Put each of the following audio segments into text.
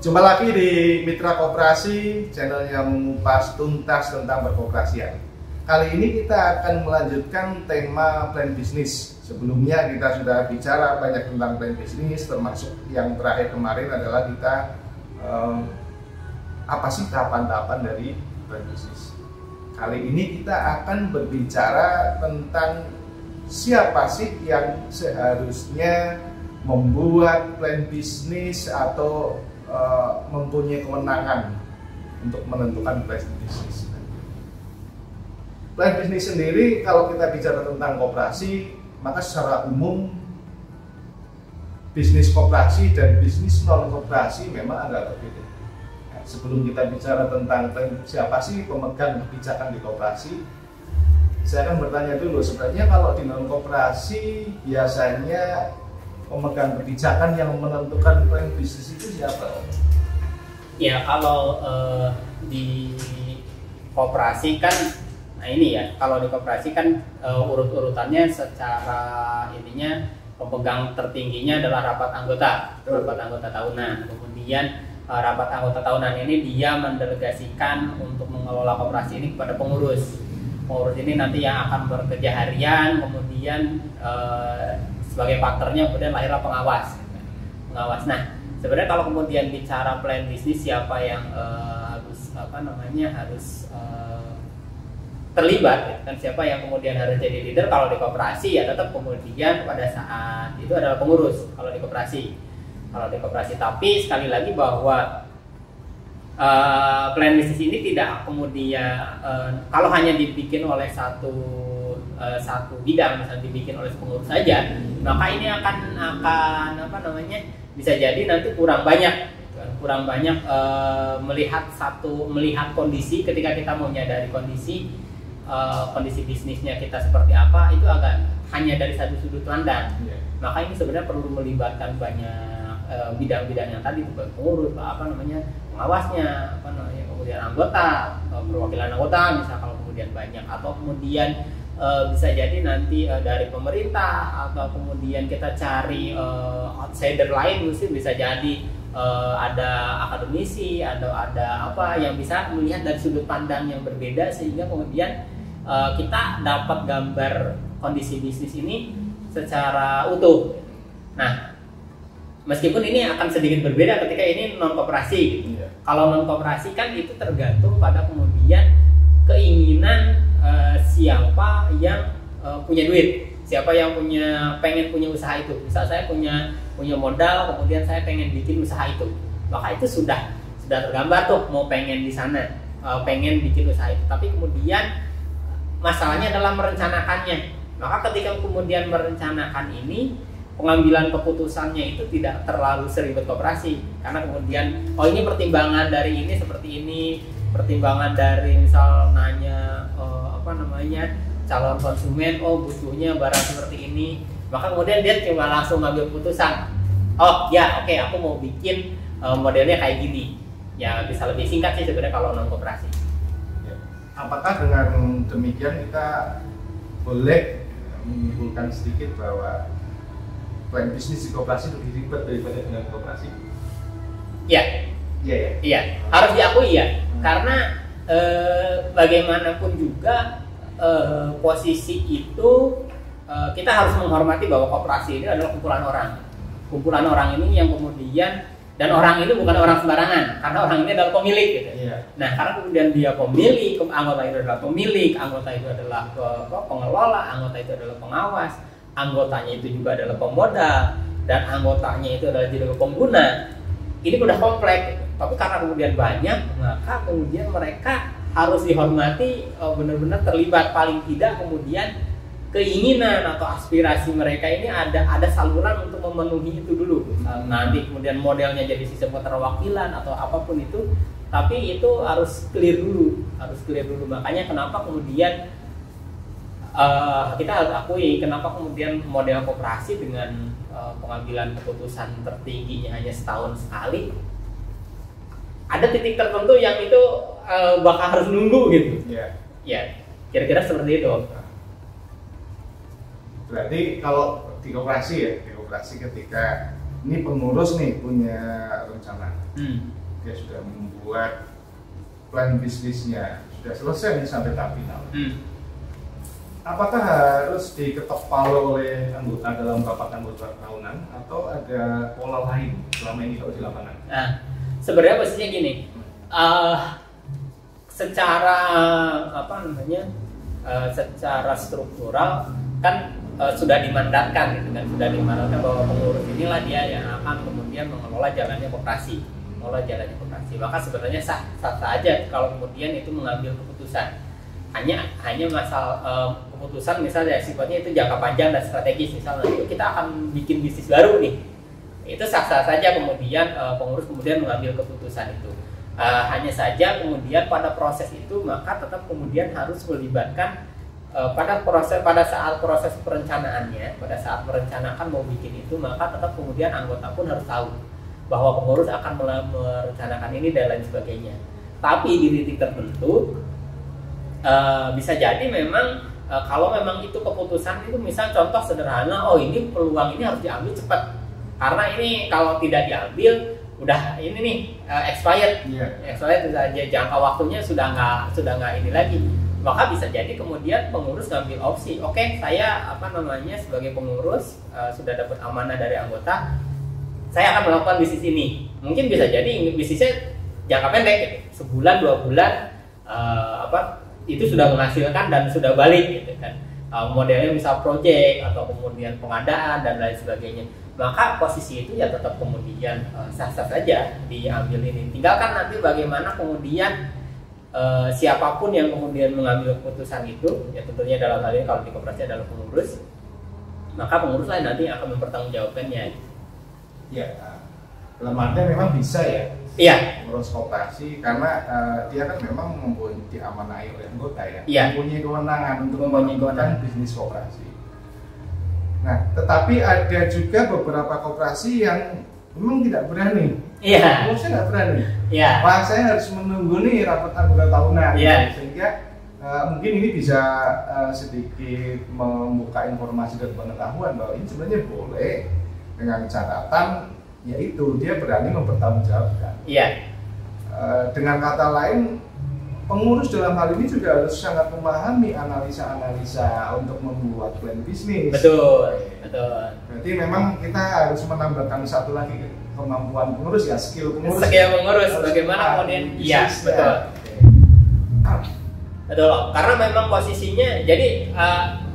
Jumpa lagi di Mitra Koperasi, channel yang mengupas tuntas tentang perkoperasian. Kali ini kita akan melanjutkan tema plan bisnis. Sebelumnya kita sudah bicara banyak tentang plan bisnis, termasuk yang terakhir kemarin adalah kita apa sih tahapan-tahapan dari plan bisnis. Kali ini kita akan berbicara tentang siapa sih yang seharusnya membuat plan bisnis atau mempunyai kewenangan untuk menentukan plan bisnis. Plan bisnis sendiri, kalau kita bicara tentang koperasi, maka secara umum bisnis koperasi dan bisnis non koperasi memang agak berbeda. Nah, sebelum kita bicara tentang siapa sih pemegang kebijakan di koperasi, saya akan bertanya dulu, sebenarnya kalau di non koperasi biasanya pemegang kebijakan yang menentukan plan bisnis itu siapa? Ya, kalau di koperasi kan, nah ini ya, kalau di koperasi kan urut-urutannya secara ininya pemegang tertingginya adalah rapat anggota tahunan. Kemudian rapat anggota tahunan ini dia mendelegasikan untuk mengelola koperasi ini kepada pengurus. Pengurus ini nanti yang akan bekerja harian, kemudian sebagai partnernya kemudian lahirlah pengawas. Nah, sebenarnya kalau kemudian bicara plan bisnis, siapa yang harus terlibat, gitu kan, siapa yang kemudian harus jadi leader kalau di koperasi, ya tetap kemudian pada saat itu adalah pengurus kalau di koperasi. Tapi sekali lagi bahwa plan bisnis ini tidak kemudian kalau hanya dibikin oleh satu bidang, misalnya dibikin oleh pengurus saja, maka ini akan bisa jadi nanti kurang banyak melihat kondisi ketika kita mau nyadari kondisi bisnisnya kita seperti apa, itu agak hanya dari satu sudut pandang. Maka ini sebenarnya perlu melibatkan banyak bidang-bidang yang tadi, pengurus, pengawasnya, kemudian anggota, perwakilan anggota, misal kalau kemudian banyak, atau kemudian bisa jadi nanti dari pemerintah, atau kemudian kita cari outsider lain, mungkin bisa jadi ada akademisi, ada apa yang bisa melihat dari sudut pandang yang berbeda, sehingga kemudian kita dapat gambar kondisi bisnis ini secara utuh. Nah, meskipun ini akan sedikit berbeda ketika ini non koperasi. Kalau non koperasi kan itu tergantung pada kemudian keinginan siapa yang punya duit, siapa yang pengen punya usaha itu. Misal saya punya modal, kemudian saya pengen bikin usaha itu, maka itu sudah tergambar tuh mau pengen di sana, pengen bikin usaha itu. Tapi kemudian masalahnya adalah merencanakannya. Maka ketika kemudian merencanakan ini, pengambilan keputusannya itu tidak terlalu seribet koperasi, karena kemudian ini pertimbangan dari ini seperti ini, pertimbangan dari misal nanya calon konsumen, butuhnya barang seperti ini, maka kemudian dia cuma langsung ngambil keputusan, aku mau bikin modelnya kayak gini. Ya bisa lebih singkat sih sebenarnya kalau non koperasi. Apakah dengan demikian kita boleh menyimpulkan sedikit bahwa plan bisnis di koperasi lebih ribet daripada dengan koperasi? Iya, harus diakui ya. Karena bagaimanapun juga posisi itu kita harus menghormati bahwa koperasi ini adalah kumpulan orang ini yang kemudian, dan orang ini bukan orang sembarangan, karena orang ini adalah pemilik gitu. Nah, karena kemudian dia pemilik, anggota itu adalah pemilik, anggota itu adalah pengelola, anggota itu adalah pengawas, anggotanya itu juga adalah pemodal, dan anggotanya itu adalah juga pengguna. Ini udah kompleks gitu. Tapi karena kemudian banyak, maka kemudian mereka harus dihormati, benar-benar terlibat, paling tidak kemudian keinginan atau aspirasi mereka ini ada saluran untuk memenuhi itu dulu. Nanti kemudian modelnya jadi sistem keterwakilan atau apapun itu, tapi itu harus clear dulu. Makanya kenapa kemudian kita harus akui kenapa kemudian model koperasi dengan pengambilan keputusan tertingginya hanya setahun sekali, ada titik tertentu yang itu bakal harus nunggu gitu. Ya, kira-kira seperti itu. Berarti kalau di koperasi ketika ini pengurus nih punya rencana, dia sudah membuat plan bisnisnya, sudah selesai nih sampai tahap final. Apakah harus diketok palu oleh anggota dalam rapat anggota tahunan atau ada pola lain selama ini kalau di lapangan? Nah, sebenarnya posisinya gini, secara secara struktural kan sudah dimandatkan gitu kan, sudah dimandatkan bahwa pengurus inilah dia yang akan kemudian mengelola jalannya koperasi, maka sebenarnya sah aja kalau kemudian itu mengambil keputusan. Hanya masalah keputusan misalnya sifatnya itu jangka panjang dan strategis, misalnya itu kita akan bikin bisnis baru nih, itu sah saja kemudian pengurus kemudian mengambil keputusan itu. Hanya saja kemudian pada proses itu maka tetap kemudian harus melibatkan pada saat proses perencanaannya, pada saat merencanakan mau bikin itu, maka tetap kemudian anggota pun harus tahu bahwa pengurus akan merencanakan ini dan lain sebagainya. Tapi di titik tertentu bisa jadi memang kalau memang itu keputusan itu, misal contoh sederhana, oh ini peluang ini harus diambil cepat karena ini kalau tidak diambil udah ini nih expired, expired saja, jangka waktunya sudah nggak ini lagi. Maka bisa jadi kemudian pengurus ngambil opsi, oke, saya sebagai pengurus sudah dapat amanah dari anggota, saya akan melakukan bisnis ini. Mungkin bisa jadi bisnisnya jangka pendek, gitu. Sebulan 2 bulan itu sudah menghasilkan dan sudah balik gitu kan. Modelnya misal project atau kemudian pengadaan dan lain sebagainya. Maka posisi itu ya tetap kemudian sah-sah saja diambil ini. Tinggalkan nanti bagaimana kemudian siapapun yang kemudian mengambil keputusan itu, ya tentunya dalam hal ini kalau di koperasi adalah pengurus, maka pengurus lain nanti akan mempertanggungjawabkannya. Ya, dalam artian memang bisa ya. Iya. Pengurus koperasi karena dia kan memang diamanai oleh anggota ya. Iya. Mempunyai kewenangan untuk menentukan bisnis koperasi. Nah, tetapi ada juga beberapa koperasi yang memang tidak berani. Iya. Pengurusnya nggak berani. Iya. Wah, saya harus menunggu nih rapat anggota tahunan. Iya. Sehingga mungkin ini bisa sedikit membuka informasi dan pengetahuan bahwa ini sebenarnya boleh dengan catatan yaitu dia berani mempertanggungjawabkan. Iya. Dengan kata lain, pengurus dalam hal ini juga harus sangat memahami analisa-analisa untuk membuat plan bisnis. Betul. Berarti memang kita harus menambahkan satu lagi kemampuan pengurus ya, skill pengurus. Bagaimana kemudian? Iya, betul. Betul. Karena memang posisinya, jadi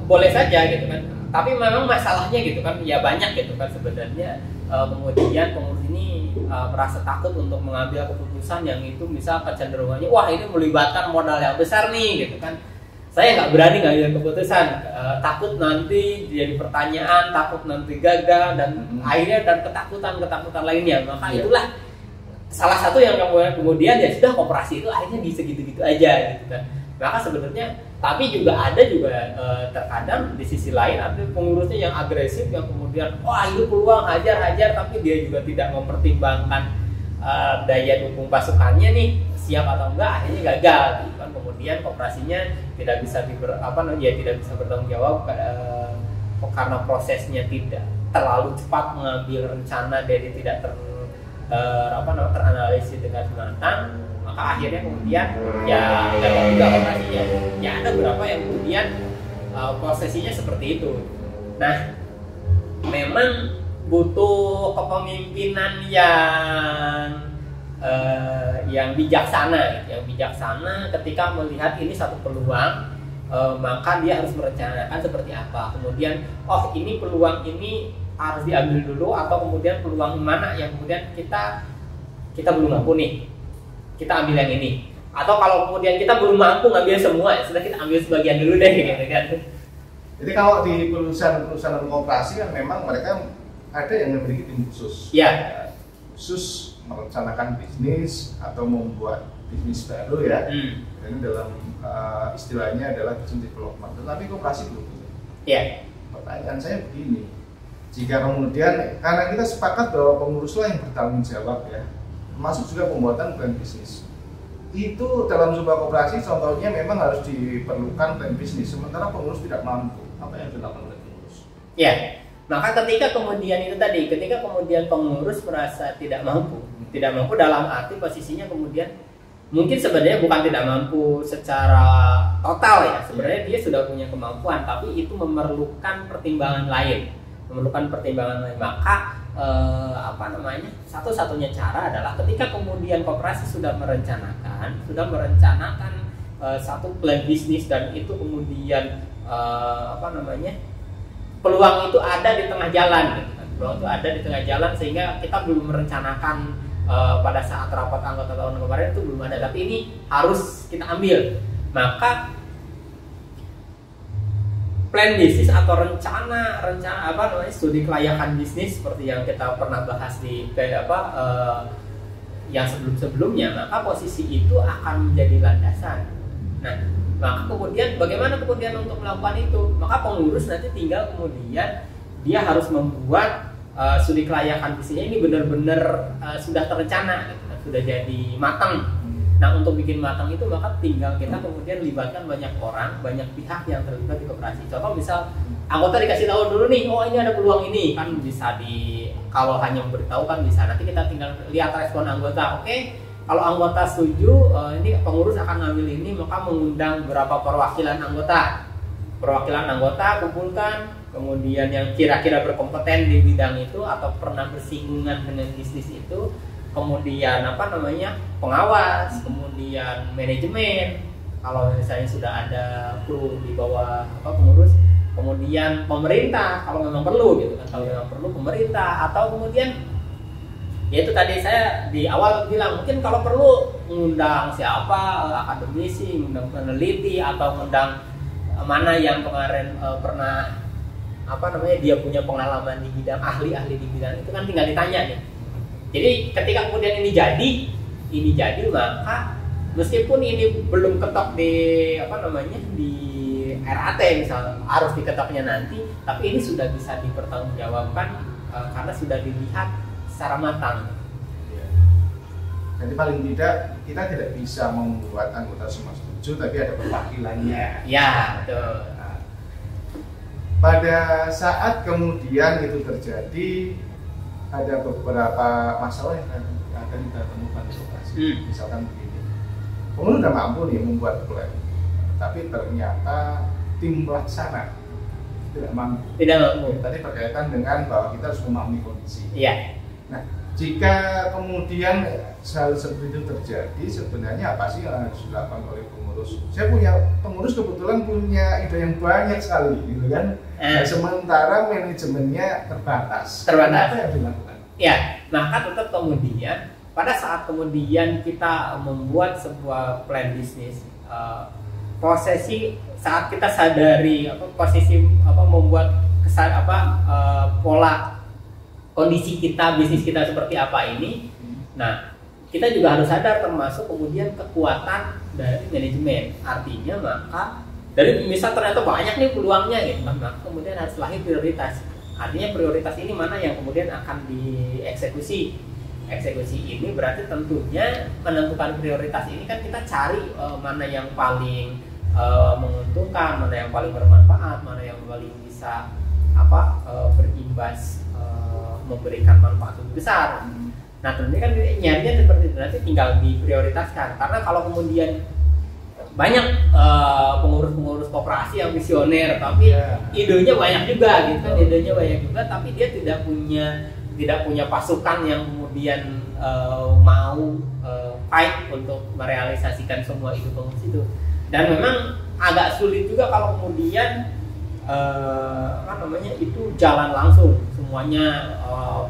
boleh saja gitu kan. Tapi memang masalahnya gitu kan, ya banyak gitu kan sebenarnya. Kemudian pengurus ini merasa takut untuk mengambil keputusan yang itu misal kecenderungannya, wah ini melibatkan modal yang besar nih gitu kan, saya nggak berani ngambil keputusan, takut nanti jadi pertanyaan, takut nanti gagal dan akhirnya dan ketakutan lainnya. Maka itulah salah satu yang kemudian ya sudah koperasi itu akhirnya di segitu-gitu aja gitu kan. Maka sebenarnya tapi ada juga terkadang di sisi lain ada pengurusnya yang agresif, yang kemudian wah itu peluang hajar tapi dia juga tidak mempertimbangkan daya dukung pasukannya nih siap atau enggak, akhirnya gagal gitu kan. Kemudian koperasinya tidak bisa tidak bisa bertanggung jawab karena prosesnya tidak terlalu cepat mengambil rencana dari tidak teranalisis dengan matang. Maka akhirnya kemudian ya gagal juga operasinya. Ya ada beberapa yang kemudian posisinya seperti itu. Nah, memang butuh kepemimpinan yang bijaksana ketika melihat ini satu peluang, maka dia harus merencanakan seperti apa. Kemudian, oh ini peluang ini harus diambil dulu atau kemudian peluang mana yang kemudian kita belum mampu nih. Kita ambil yang ini, atau kalau kemudian kita belum mampu ngambil semua, sudah kita ambil sebagian dulu deh gitu kan. Jadi kalau di perusahaan koperasi kan memang mereka ada yang memiliki tim khusus. Ya. Khusus merencanakan bisnis atau membuat bisnis baru ya. Ini dalam istilahnya adalah business development. Tetapi koperasi belum punya. Ya. Pertanyaan saya begini, jika kemudian karena kita sepakat bahwa penguruslah yang bertanggung jawab ya, masuk juga pembuatan plan bisnis. Itu dalam sebuah koperasi contohnya memang harus diperlukan plan bisnis, sementara pengurus tidak mampu. Apa yang dilakukan oleh pengurus? Ya, Maka ketika kemudian itu tadi, ketika kemudian pengurus merasa tidak mampu dalam arti posisinya kemudian mungkin sebenarnya bukan tidak mampu secara total ya, sebenarnya dia sudah punya kemampuan, tapi itu memerlukan pertimbangan lain, maka satu-satunya cara adalah ketika kemudian koperasi sudah merencanakan satu plan bisnis dan itu kemudian peluang itu ada di tengah jalan gitu kan. Peluang itu ada di tengah jalan sehingga kita belum merencanakan pada saat rapat anggota tahun kemarin itu belum ada, tapi ini harus kita ambil. Maka plan bisnis atau rencana studi kelayakan bisnis seperti yang kita pernah bahas di yang sebelumnya, maka posisi itu akan menjadi landasan. Nah, maka kemudian bagaimana kemudian untuk melakukan itu? Maka pengurus nanti tinggal kemudian dia harus membuat studi kelayakan bisnisnya ini benar-benar sudah terencana, gitu, sudah jadi matang. Nah, untuk bikin matang itu maka tinggal kita kemudian libatkan banyak orang, banyak pihak yang terlibat di koperasi. Contoh misal anggota dikasih tahu dulu nih, oh ini ada peluang ini, kan bisa kalau hanya memberitahu kan bisa. Nanti kita tinggal lihat respon anggota. Oke, kalau anggota setuju, ini pengurus akan ngambil ini, maka mengundang beberapa perwakilan anggota kumpulkan, kemudian yang kira-kira berkompeten di bidang itu atau pernah bersinggungan dengan bisnis itu. Kemudian pengawas, kemudian manajemen, kalau misalnya sudah ada kru di bawah pengurus, kemudian pemerintah kalau memang perlu gitu kan, kalau memang perlu pemerintah, atau kemudian ya itu tadi saya di awal bilang mungkin kalau perlu mengundang siapa, akademisi, mengundang peneliti, atau mengundang mana yang kemarin pernah dia punya pengalaman di bidang ahli di bidang itu kan, tinggal ditanya nih. Jadi ketika kemudian ini jadi maka meskipun ini belum ketok di di RAT misalnya, harus diketoknya nanti, tapi ini sudah bisa dipertanggungjawabkan karena sudah dilihat secara matang. Jadi paling tidak kita tidak bisa membuat anggota semua setuju, tapi ada perwakilannya. Ya, betul. Nah, pada saat kemudian itu terjadi, ada beberapa masalah yang akan kita temukan di koperasi. Misalkan begini, pengurus sudah mampu nih membuat plan, tapi ternyata tim pelaksana tidak mampu. Tadi berkaitan dengan bahwa kita harus memahami kondisi. Iya. Nah, jika kemudian hal seperti itu terjadi, sebenarnya apa sih yang harus dilakukan oleh pengurus? Saya punya pengurus kebetulan punya ide yang banyak sekali, gitu kan. Sementara manajemennya terbatas. Apa yang dilakukan? Ya, maka tetap kemudian pada saat kemudian kita membuat sebuah plan bisnis, posisi saat kita sadari membuat pola kondisi kita, bisnis kita seperti apa ini. Nah, kita juga harus sadar termasuk kemudian kekuatan dari manajemen. Artinya maka dari misal ternyata banyak nih peluangnya gitu, maka kemudian harus lahir prioritas. Artinya prioritas ini mana yang kemudian akan dieksekusi. Eksekusi ini berarti tentunya menentukan prioritas ini kan kita cari mana yang paling menguntungkan, mana yang paling bermanfaat, mana yang paling bisa berimbas, memberikan manfaat lebih besar. Nah, tentunya kan nyarinya seperti itu, nanti tinggal diprioritaskan. Karena kalau kemudian banyak pengurus-pengurus koperasi yang visioner, tapi idenya banyak juga gitu kan, tapi dia tidak punya pasukan yang kemudian mau fight untuk merealisasikan semua ide pengurus itu. Dan memang agak sulit juga kalau kemudian itu jalan langsung semuanya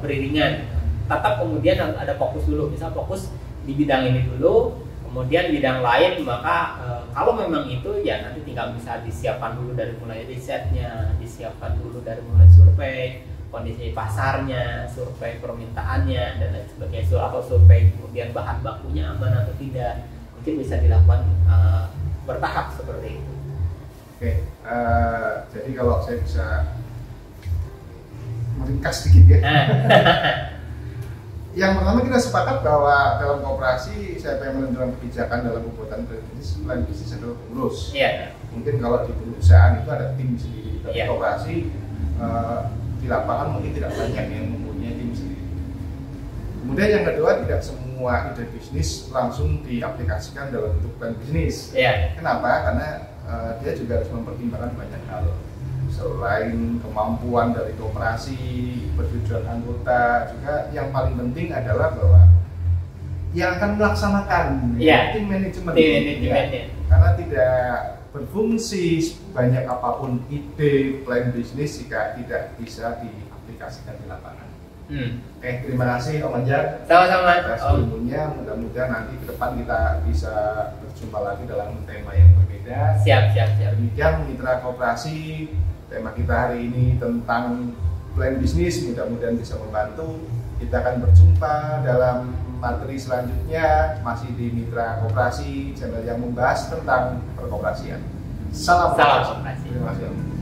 beriringan. Tetap kemudian ada fokus dulu, misal fokus di bidang ini dulu, kemudian bidang lain maka kalau memang itu ya nanti tinggal bisa disiapkan dulu dari mulai risetnya, disiapkan dulu dari mulai survei kondisi pasarnya, survei permintaannya dan lain sebagainya, atau survei kemudian bahan bakunya aman atau tidak, mungkin bisa dilakukan bertahap seperti itu. Oke, jadi kalau saya bisa meringkas sedikit ya. Yang pertama kita sepakat bahwa dalam koperasi siapa yang menentukan kebijakan dalam pembuatan plan bisnis adalah pengurus. Iya. Mungkin kalau di perusahaan itu ada tim sendiri, tapi koperasi di lapangan mungkin tidak banyak yang mempunyai tim sendiri. Kemudian yang kedua, tidak semua ide bisnis langsung diaplikasikan dalam bentuk plan bisnis. Kenapa? Karena dia juga harus mempertimbangkan banyak hal. Selain kemampuan dari koperasi, persetujuan anggota, juga yang paling penting adalah bahwa yang akan melaksanakan tim manajemen. Karena tidak berfungsi banyak apapun ide plan bisnis jika tidak bisa diaplikasikan di lapangan. Oke, terima kasih Om Anjar. Sama-sama. Atas ilmunya, mudah-mudahan nanti ke depan kita bisa berjumpa lagi dalam tema yang berbeda. Siap. Demikian mitra koperasi, tema kita hari ini tentang plan bisnis, mudah-mudahan bisa membantu. Kita akan berjumpa dalam materi selanjutnya, masih di Mitra Koperasi, channel yang membahas tentang perkoperasian. Salam koperasi. Koperasi. Terima kasih.